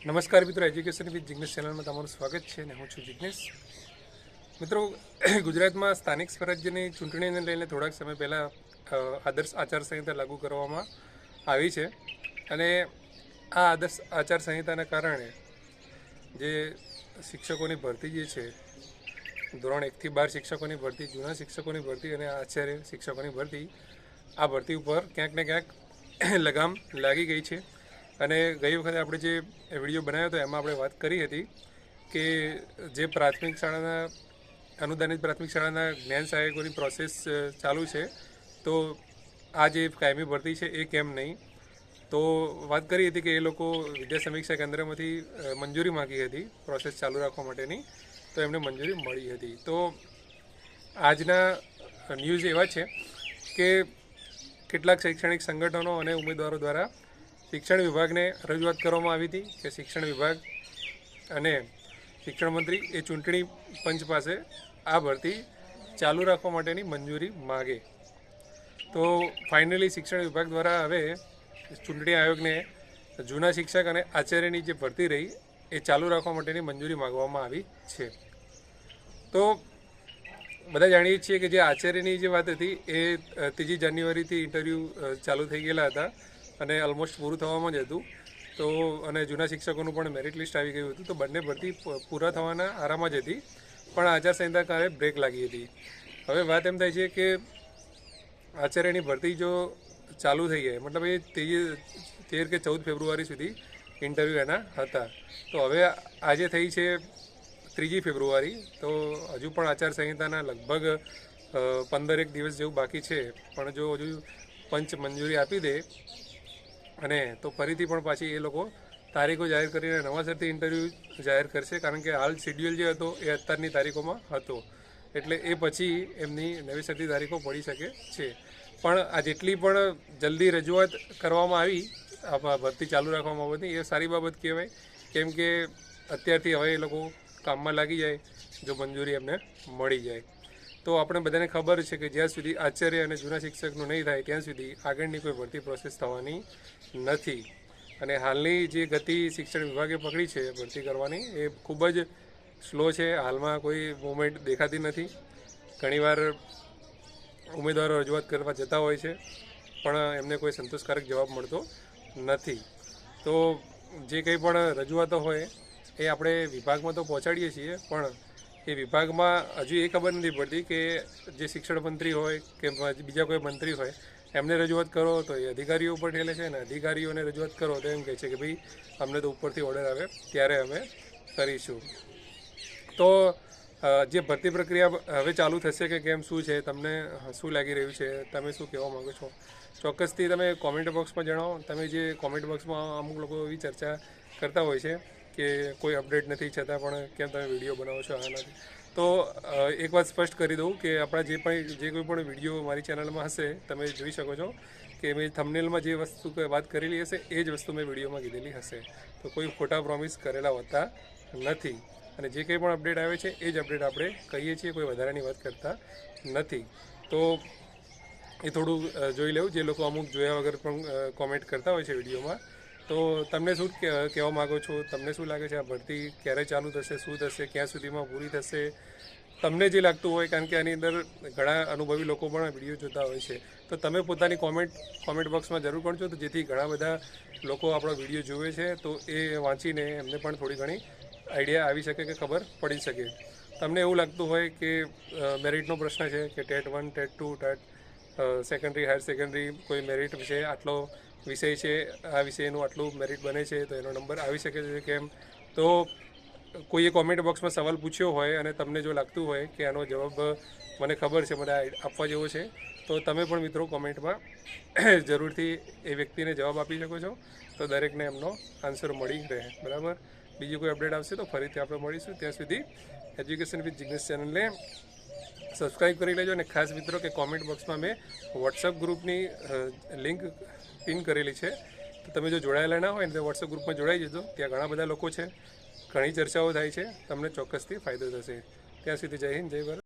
નમસ્કાર મિત્રો, education with Jignesh ચેનલમાં તમારું સ્વાગત છે અને હું છું જિગ્નેશ. મિત્રો, ગુજરાતમાં સ્થાનિક સ્વરાજ્યની ચૂંટણીને લઈને થોડાક સમય પહેલાં આદર્શ આચારસંહિતા લાગુ કરવામાં આવી છે અને આ આદર્શ આચારસંહિતાના કારણે જે શિક્ષકોની ભરતી જે છે, ધોરણ 1 થી 12 શિક્ષકોની ભરતી, જૂના શિક્ષકોની ભરતી અને આચાર્ય શિક્ષકોની ભરતી, આ ભરતી ઉપર ક્યાંક ને ક્યાંક લગામ લાગી ગઈ છે. અને ગઈ વખતે આપણે જે વિડીયો બનાવ્યો હતો એમાં આપણે વાત કરી હતી કે જે પ્રાથમિક શાળાના અનુદાનિત પ્રાથમિક શાળાના જ્ઞાન સહાયકોની પ્રોસેસ ચાલુ છે, તો આ જે કાયમી ભરતી છે એ કેમ નહીં. તો વાત કરી હતી કે એ લોકો વિદ્યા સમીક્ષા કેન્દ્રમાંથી મંજૂરી માગી હતી પ્રોસેસ ચાલુ રાખવા માટેની, તો એમને મંજૂરી મળી હતી. તો આજના ન્યૂઝ એવા છે કે કેટલાક શૈક્ષણિક સંગઠનો અને ઉમેદવારો દ્વારા શિક્ષણ વિભાગને રજૂઆત કરવામાં આવી હતી કે શિક્ષણ વિભાગ અને શિક્ષણ મંત્રી એ ચૂંટણી પંચ પાસે આ ભરતી ચાલુ રાખવા માટેની મંજૂરી માગે. તો ફાઇનલી શિક્ષણ વિભાગ દ્વારા હવે ચૂંટણી આયોગને જૂના શિક્ષક અને આચાર્યની જે ભરતી રહી એ ચાલુ રાખવા માટેની મંજૂરી માગવામાં આવી છે. તો બધા જાણીએ છીએ કે જે આચાર્યની જે વાત હતી એ 3 જાન્યુઆરીથી ઇન્ટરવ્યૂ ચાલુ થઈ ગયેલા હતા અને ઓલમોસ્ટ પૂરું થવામાં જ હતું. તો અને જૂના શિક્ષકોનું પણ મેરિટ લિસ્ટ આવી ગયું હતું. તો બંને ભરતી પૂરા થવાના આરામ જ હતી, પણ આચારસંહિતા કારણે બ્રેક લાગી હતી. હવે વાત એમ થાય છે કે આચાર્યની ભરતી જો ચાલુ થઈ જાય, મતલબ એ 13 કે 14 ફેબ્રુઆરી સુધી ઇન્ટરવ્યૂ એના હતા. તો હવે આજે થઈ છે 3 ફેબ્રુઆરી, તો હજુ પણ આચારસંહિતાના લગભગ 15 દિવસ જેવું બાકી છે. પણ જો હજુ પંચ મંજૂરી આપી દે અને તો ફરીથી પણ પાછી એ લોકો તારીખો જાહેર કરીને નવાસરથી ઇન્ટરવ્યૂ જાહેર કરશે, કારણ કે હાલ શેડ્યુલ જે હતો એ અત્યારની તારીખોમાં હતો, એટલે એ પછી એમની નવેસરથી તારીખો પડી શકે છે. પણ આ જેટલી પણ જલ્દી રજૂઆત કરવામાં આવી આ ભરતી ચાલુ રાખવા બાબતની, એ સારી બાબત કહેવાય, કેમ કે અત્યારથી હવે એ લોકો કામમાં લાગી જાય જો મંજૂરી એમને મળી જાય. તો આપણે બધાને ખબર છે કે જ્યાં સુધી આચાર્ય અને જૂના શિક્ષકનું નહીં થાય ત્યાં સુધી આગળની કોઈ ભરતી પ્રોસેસ થવાની નથી. અને હાલની જે ગતિ શિક્ષણ વિભાગે પકડી છે ભરતી કરવાની, એ ખૂબ જ સ્લો છે. હાલમાં કોઈ મૂવમેન્ટ દેખાતી નથી. ઘણીવાર ઉમેદવારો રજૂઆત કરવા જતા હોય છે પણ એમને કોઈ સંતોષકારક જવાબ મળતો નથી. તો જે કંઈ પણ રજૂઆતો હોય એ આપણે વિભાગમાં તો પહોંચાડીએ છીએ, પણ એ વિભાગમાં હજુ એ ખબર નથી પડતી કે જે શિક્ષણ મંત્રી હોય કે બીજા કોઈ મંત્રી હોય એમને રજૂઆત કરો તો એ અધિકારીઓ ઉપર ઠેલે છે, અને અધિકારીઓને રજૂઆત કરો તો એમ કહે છે કે ભાઈ અમને તો ઉપરથી ઓર્ડર આવે ત્યારે અમે કરીશું. તો જે ભરતી પ્રક્રિયા હવે ચાલુ થશે કે કેમ, શું છે, તમને શું લાગી રહ્યું છે, તમે શું કહેવા માગો છો, ચોક્કસથી તમે કોમેન્ટ બોક્સમાં જણાવો. તમે જે કોમેન્ટ બોક્સમાં અમુક લોકો એવી ચર્ચા કરતા હોય છે કે કોઈ અપડેટ નથી છતાં પણ કેમ તમે વિડીયો બનાવો છો, આ નથી. તો એક વાત સ્પષ્ટ કરી દઉં કે આપણા જે કોઈ પણ વિડીયો મારી ચેનલમાં હશે તમે જોઈ શકો છો કે મેં થંબનેલમાં જે વસ્તુ વાત કરેલી હશે એ જ વસ્તુ મેં વિડીયોમાં કીધેલી હશે. તો કોઈ ખોટા પ્રોમિસ કરેલા હોતા નથી, અને જે કંઈ પણ અપડેટ આવે છે એ જ અપડેટ આપણે કહીએ છીએ, કોઈ વધારાની વાત કરતા નથી. તો એ થોડું જોઈ લેવું. જે લોકો અમુક જોયા વગર પણ કોમેન્ટ કરતા હોય છે વિડીયોમાં, તો તમને શું કહેવા માગો છો, તમને શું લાગે છે આ ભરતી ક્યારે ચાલુ થશે, શું થશે, ક્યાં સુધીમાં પૂરી થશે, તમને જે લાગતું હોય, કારણ કે આની અંદર ઘણા અનુભવી લોકો પણ વિડીયો જોતા હોય છે. તો તમે પોતાની કોમેન્ટ બોક્સમાં જરૂર કરજો, તો જેથી ઘણા બધા લોકો આપણો વિડીયો જુએ છે તો એ વાંચીને એમને પણ થોડી ઘણી આઈડિયા આવી શકે કે ખબર પડી શકે. તમને એવું લાગતું હોય કે મેરિટનો પ્રશ્ન છે કે TET 1, TET 2, TET secondary, higher secondary, કોઈ મેરિટ વિશે આટલો વિષય છે, આ વિષયનું આટલું મેરિટ બને છે તો એનો નંબર આવી શકે છે કેમ, તો કોઈએ કોમેન્ટ બોક્સમાં સવાલ પૂછ્યો હોય અને તમને જો લાગતું હોય કે આનો જવાબ મને ખબર છે, મને આપવા જેવો છે, તો તમે પણ મિત્રો કોમેન્ટમાં જરૂરથી એ વ્યક્તિને જવાબ આપી શકો છો, તો દરેકને એમનો આન્સર મળી રહે. બરાબર. બીજી કોઈ અપડેટ આવશે તો ફરીથી આપણે મળીશું. ત્યાં સુધી એજ્યુકેશન વિથ જિગ્નેશ ચેનલને સબસ્ક્રાઈબ કરી લેજો. અને ખાસ મિત્રો કે કોમેન્ટ બોક્સમાં મેં વોટ્સઅપ ગ્રુપની લિંક પિન કરેલી છે, તો તમે જો જોડાયેલા ના હોય ને તો વોટ્સઅપ ગ્રુપમાં જોડાઈ જજો. ત્યાં ઘણા બધા લોકો છે, ઘણી ચર્ચાઓ થાય છે, તમને ચોક્કસથી ફાયદો થશે. ત્યાં સુધી જય હિન્દ, જય ભારત.